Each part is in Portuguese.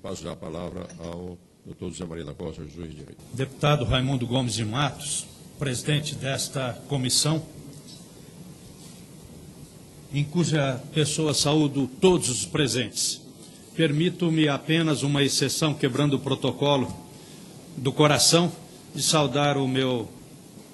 passo já a palavra ao doutor José Maria da Costa, juiz de direito. Deputado Raimundo Gomes de Matos, presidente desta comissão, em cuja pessoa saúdo todos os presentes. Permito-me apenas uma exceção, quebrando o protocolo do coração, de saudar o meu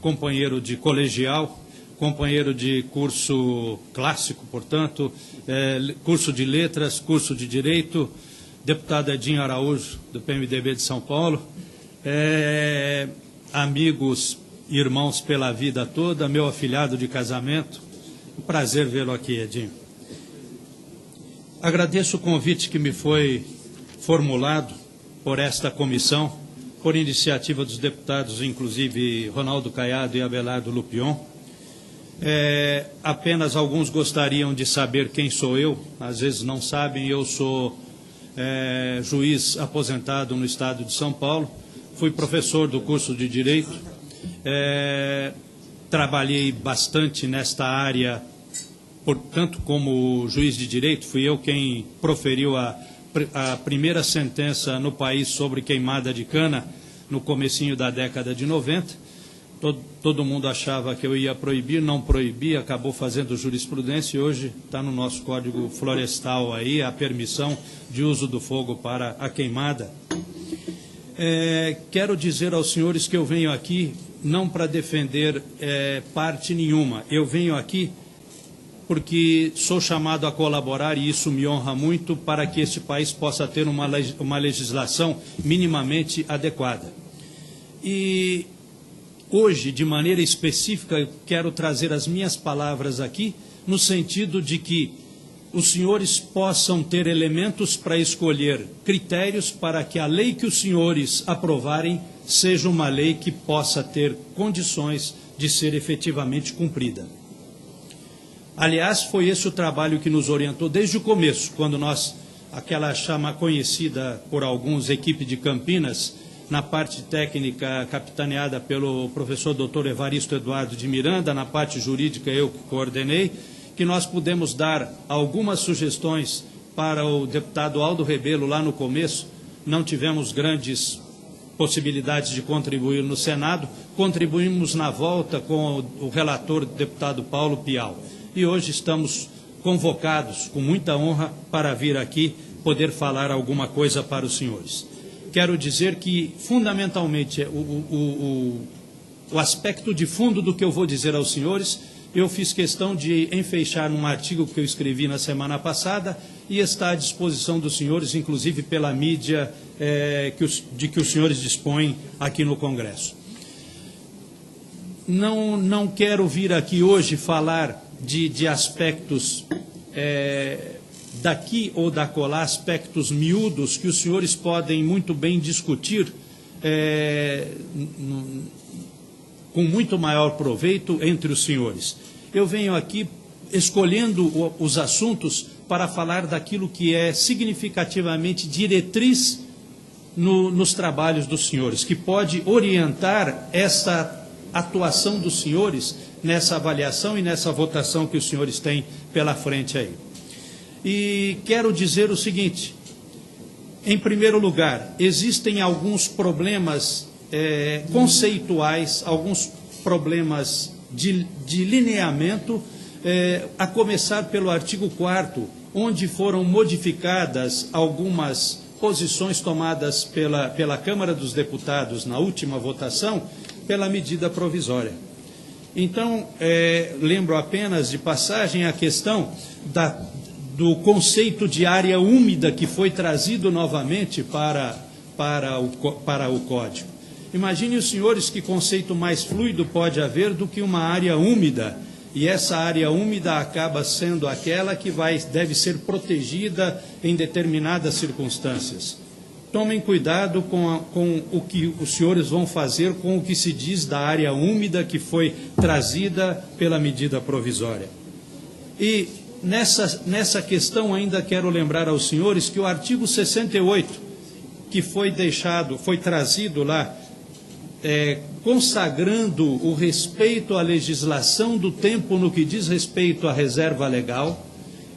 companheiro de colegial, companheiro de curso clássico, portanto, curso de letras, curso de direito, deputado Edinho Araújo, do PMDB de São Paulo, amigos e irmãos pela vida toda, meu afilhado de casamento, um prazer vê-lo aqui, Edinho. Agradeço o convite que me foi formulado por esta comissão, por iniciativa dos deputados, inclusive Ronaldo Caiado e Abelardo Lupion. Apenas alguns gostariam de saber quem sou eu, às vezes não sabem, eu sou juiz aposentado no estado de São Paulo, fui professor do curso de Direito, trabalhei bastante nesta área, portanto, como juiz de Direito, fui eu quem proferiu a primeira sentença no país sobre queimada de cana no comecinho da década de 90. Todo mundo achava que eu ia proibir, não proibi, acabou fazendo jurisprudência e hoje está no nosso Código Florestal aí a permissão de uso do fogo para a queimada. Quero dizer aos senhores que eu venho aqui não para defender parte nenhuma, eu venho aqui porque sou chamado a colaborar, e isso me honra muito, para que este país possa ter uma legislação minimamente adequada. E hoje, de maneira específica, eu quero trazer as minhas palavras aqui, no sentido de que os senhores possam ter elementos para escolher critérios para que a lei que os senhores aprovarem seja uma lei que possa ter condições de ser efetivamente cumprida. Aliás, foi esse o trabalho que nos orientou desde o começo, quando nós, aquela chama conhecida por alguns, equipe de Campinas, na parte técnica capitaneada pelo professor Dr. Evaristo Eduardo de Miranda, na parte jurídica eu que coordenei, que nós pudemos dar algumas sugestões para o deputado Aldo Rebelo lá no começo, não tivemos grandes possibilidades de contribuir no Senado, contribuímos na volta com o relator, deputado Paulo Pial. E hoje estamos convocados, com muita honra, para vir aqui poder falar alguma coisa para os senhores. Quero dizer que, fundamentalmente, o aspecto de fundo do que eu vou dizer aos senhores, eu fiz questão de enfeixar num artigo que eu escrevi na semana passada e está à disposição dos senhores, inclusive pela mídia de que os senhores dispõem aqui no Congresso. Não quero vir aqui hoje falar de aspectos daqui ou dacolá, aspectos miúdos que os senhores podem muito bem discutir com muito maior proveito entre os senhores. Eu venho aqui escolhendo os assuntos para falar daquilo que é significativamente diretriz nos trabalhos dos senhores, que pode orientar essa atuação dos senhores nessa avaliação e nessa votação que os senhores têm pela frente aí. E quero dizer o seguinte: em primeiro lugar, existem alguns problemas conceituais, alguns problemas de lineamento, a começar pelo artigo 4º, onde foram modificadas algumas posições tomadas pela Câmara dos Deputados na última votação, pela medida provisória. Então, lembro apenas de passagem a questão do conceito de área úmida que foi trazido novamente para o Código. Imagine os senhores que conceito mais fluido pode haver do que uma área úmida, e essa área úmida acaba sendo aquela que deve ser protegida em determinadas circunstâncias. Tomem cuidado com o que os senhores vão fazer com o que se diz da área úmida que foi trazida pela medida provisória. E nessa questão ainda quero lembrar aos senhores que o artigo 68, que foi trazido lá, consagrando o respeito à legislação do tempo no que diz respeito à reserva legal,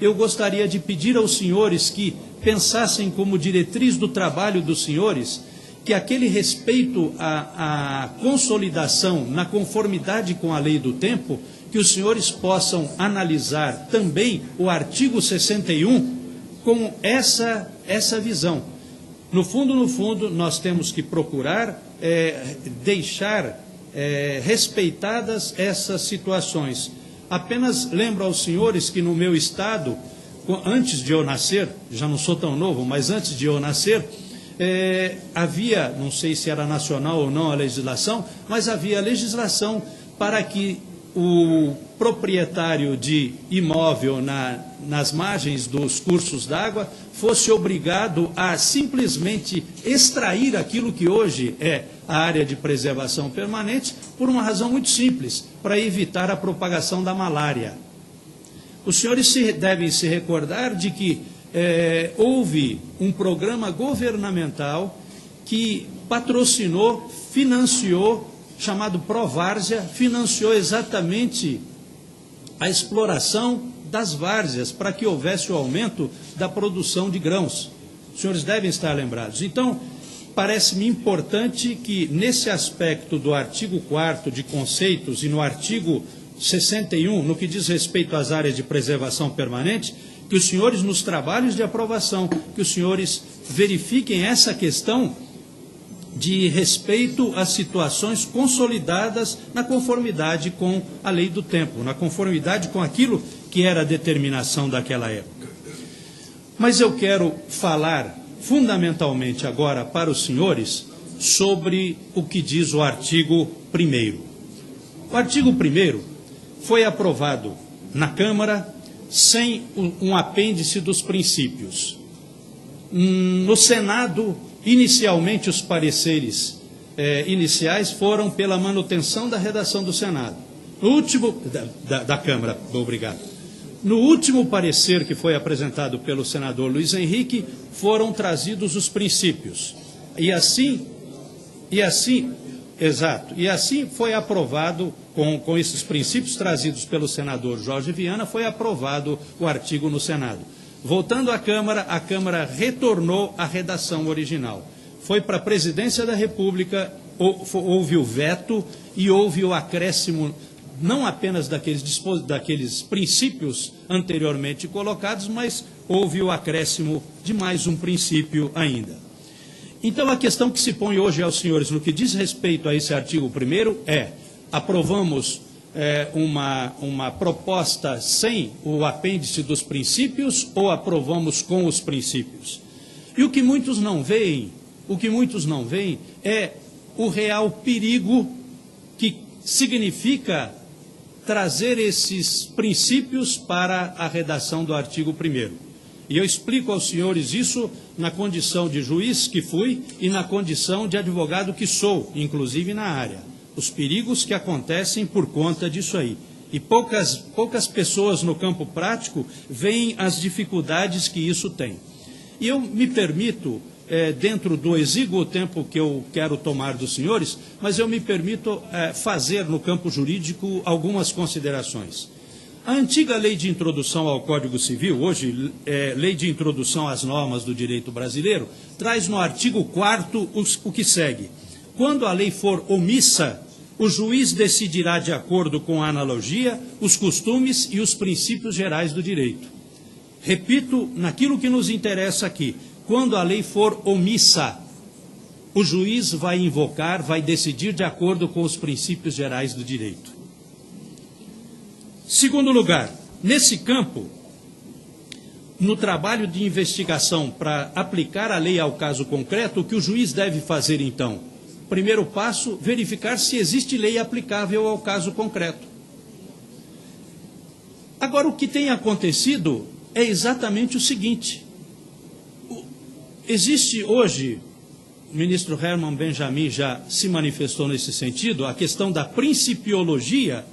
eu gostaria de pedir aos senhores que, pensassem como diretriz do trabalho dos senhores que aquele respeito à consolidação na conformidade com a lei do tempo, que os senhores possam analisar também o artigo 61 com essa visão. No fundo, nós temos que procurar deixar respeitadas essas situações. Apenas lembro aos senhores que no meu estado, antes de eu nascer, já não sou tão novo, mas antes de eu nascer, havia, não sei se era nacional ou não a legislação, mas havia legislação para que o proprietário de imóvel nas margens dos cursos d'água fosse obrigado a simplesmente extrair aquilo que hoje é a área de preservação permanente, por uma razão muito simples, para evitar a propagação da malária. Os senhores devem se recordar de que houve um programa governamental que patrocinou, financiou, chamado Provárzea, financiou exatamente a exploração das várzeas para que houvesse o aumento da produção de grãos. Os senhores devem estar lembrados. Então, parece-me importante que, nesse aspecto do artigo 4º de conceitos e no artigo 61, no que diz respeito às áreas de preservação permanente, que os senhores, nos trabalhos de aprovação, que os senhores verifiquem essa questão de respeito às situações consolidadas na conformidade com a lei do tempo, na conformidade com aquilo que era a determinação daquela época. Mas eu quero falar fundamentalmente agora para os senhores sobre o que diz o artigo 1º. O artigo 1º foi aprovado na Câmara sem um apêndice dos princípios. No Senado, inicialmente os pareceres iniciais foram pela manutenção da redação do Senado. No último, da Câmara, obrigado. No último parecer que foi apresentado pelo senador Luiz Henrique, foram trazidos os princípios. E assim foi aprovado, com esses princípios trazidos pelo senador Jorge Viana, foi aprovado o artigo no Senado. Voltando à Câmara, a Câmara retornou à redação original. Foi para a Presidência da República, houve o veto e houve o acréscimo, não apenas daqueles princípios anteriormente colocados, mas houve o acréscimo de mais um princípio ainda. Então, a questão que se põe hoje aos senhores no que diz respeito a esse artigo 1º aprovamos uma proposta sem o apêndice dos princípios ou aprovamos com os princípios? E o que muitos não veem é o real perigo que significa trazer esses princípios para a redação do artigo 1º. E eu explico aos senhores isso na condição de juiz que fui e na condição de advogado que sou, inclusive na área. Os perigos que acontecem por conta disso aí. E poucas pessoas no campo prático veem as dificuldades que isso tem. E eu me permito, dentro do exíguo tempo que eu quero tomar dos senhores, mas eu me permito fazer no campo jurídico algumas considerações. A antiga lei de introdução ao Código Civil, hoje lei de introdução às normas do direito brasileiro, traz no artigo 4º o que segue. Quando a lei for omissa, o juiz decidirá de acordo com a analogia, os costumes e os princípios gerais do direito. Repito, naquilo que nos interessa aqui, quando a lei for omissa, o juiz vai invocar, vai decidir de acordo com os princípios gerais do direito. Segundo lugar, nesse campo, no trabalho de investigação para aplicar a lei ao caso concreto, o que o juiz deve fazer então? Primeiro passo, verificar se existe lei aplicável ao caso concreto. Agora, o que tem acontecido é exatamente o seguinte. Existe hoje, o ministro Herman Benjamin já se manifestou nesse sentido, a questão da principiologia.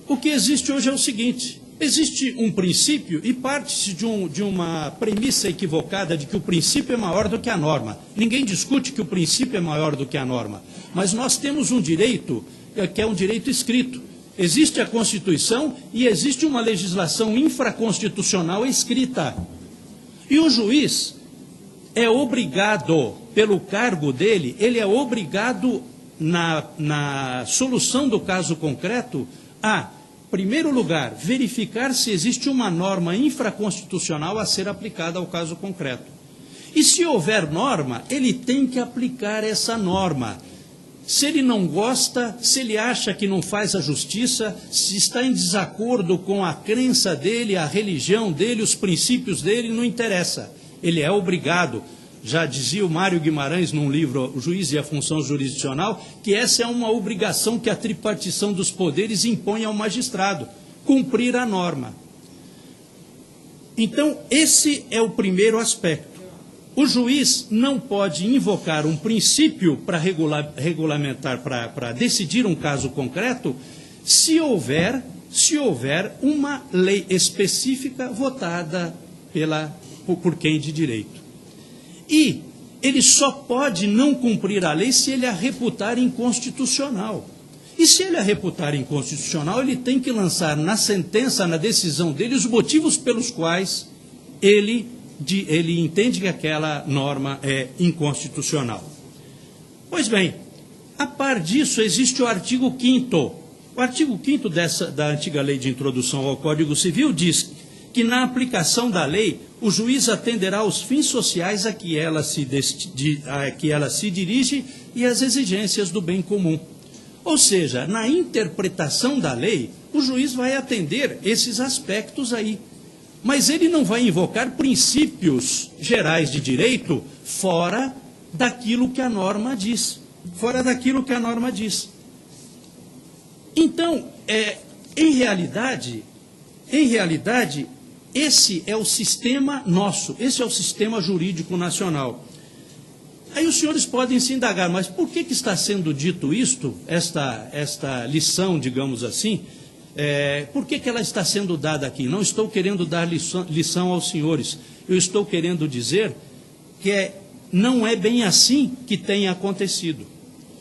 O que existe hoje é o seguinte, existe um princípio e parte-se de uma premissa equivocada de que o princípio é maior do que a norma. Ninguém discute que o princípio é maior do que a norma, mas nós temos um direito que é um direito escrito. Existe a Constituição e existe uma legislação infraconstitucional escrita. E o juiz é obrigado, pelo cargo dele, ele é obrigado, na solução do caso concreto, a, em primeiro lugar, verificar se existe uma norma infraconstitucional a ser aplicada ao caso concreto. E se houver norma, ele tem que aplicar essa norma. Se ele não gosta, se ele acha que não faz a justiça, se está em desacordo com a crença dele, a religião dele, os princípios dele, não interessa. Ele é obrigado. Já dizia o Mário Guimarães num livro, O Juiz e a Função Jurisdicional, que essa é uma obrigação que a tripartição dos poderes impõe ao magistrado, cumprir a norma. Então, esse é o primeiro aspecto. O juiz não pode invocar um princípio para regulamentar, para decidir um caso concreto, se houver uma lei específica votada por quem de direito. E ele só pode não cumprir a lei se ele a reputar inconstitucional. E se ele a reputar inconstitucional, ele tem que lançar na sentença, na decisão dele, os motivos pelos quais ele entende que aquela norma é inconstitucional. Pois bem, a par disso existe o artigo 5º. O artigo 5º da antiga lei de introdução ao Código Civil diz que na aplicação da lei, o juiz atenderá aos fins sociais a que ela se dirige e às exigências do bem comum. Ou seja, na interpretação da lei, o juiz vai atender esses aspectos aí. Mas ele não vai invocar princípios gerais de direito fora daquilo que a norma diz. Fora daquilo que a norma diz. Então, em realidade, esse é o sistema nosso, esse é o sistema jurídico nacional. Aí os senhores podem se indagar, mas por que está sendo dito isto, esta lição, digamos assim? Por que ela está sendo dada aqui? Não estou querendo dar lição aos senhores. Eu estou querendo dizer que não é bem assim que tem acontecido.